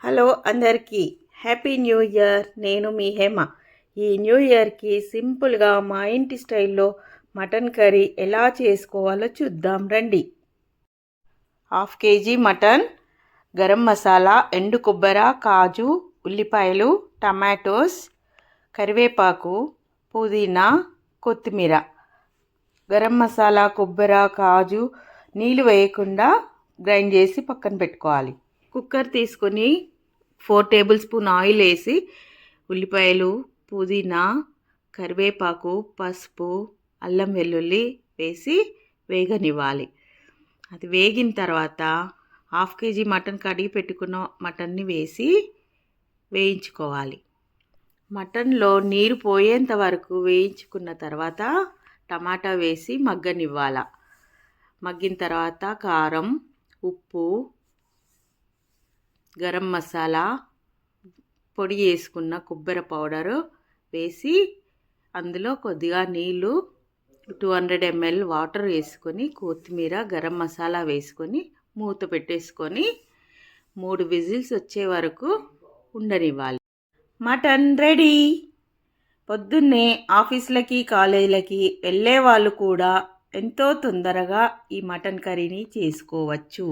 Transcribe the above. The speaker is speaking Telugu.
హలో అందరికీ హ్యాపీ న్యూ ఇయర్. నేను మీ హేమ. ఈ న్యూ ఇయర్కి సింపుల్గా మా ఇంటి స్టైల్లో మటన్ కర్రీ ఎలా చేసుకోవాలో చూద్దాం రండి. 1/2 kg మటన్, గరం మసాలా, ఎండు కొబ్బరి, కాజు, ఉల్లిపాయలు, టమాటోస్, కరివేపాకు, పుదీనా, కొత్తిమీర. గరం మసాలా, కొబ్బరి, కాజు నీళ్ళు వేయకుండా గ్రైండ్ చేసి పక్కన పెట్టుకోవాలి. కుక్కర్ తీసుకొని 4 టేబుల్ స్పూన్ ఆయిల్ వేసి ఉల్లిపాయలు, పుదీనా, కరివేపాకు, పసుపు, అల్లం వెల్లుల్లి వేసి వేగనివ్వాలి. అది వేగిన తర్వాత 1/2 kg మటన్ కడిగి పెట్టుకున్న మటన్ని వేసి వేయించుకోవాలి. మటన్లో నీరు పోయేంత వరకు వేయించుకున్న తర్వాత టమాటా వేసి మగ్గనివ్వాలి. మగ్గిన తర్వాత కారం, ఉప్పు, గరం మసాలా, పొడి వేసుకున్న కొబ్బరి పౌడరు వేసి అందులో కొద్దిగా నీళ్ళు 200 ml వాటర్ వేసుకొని కొత్తిమీర, గరం మసాలా వేసుకొని మూత పెట్టేసుకొని 3 విజిల్స్ వచ్చే వరకు ఉండనివ్వాలి. Mutton ready. పొద్దున్నే ఆఫీసులకి, కాలేజీలకి వెళ్ళే వాళ్ళు కూడా ఎంతో తొందరగా ఈ మటన్ కర్రీని చేసుకోవచ్చు.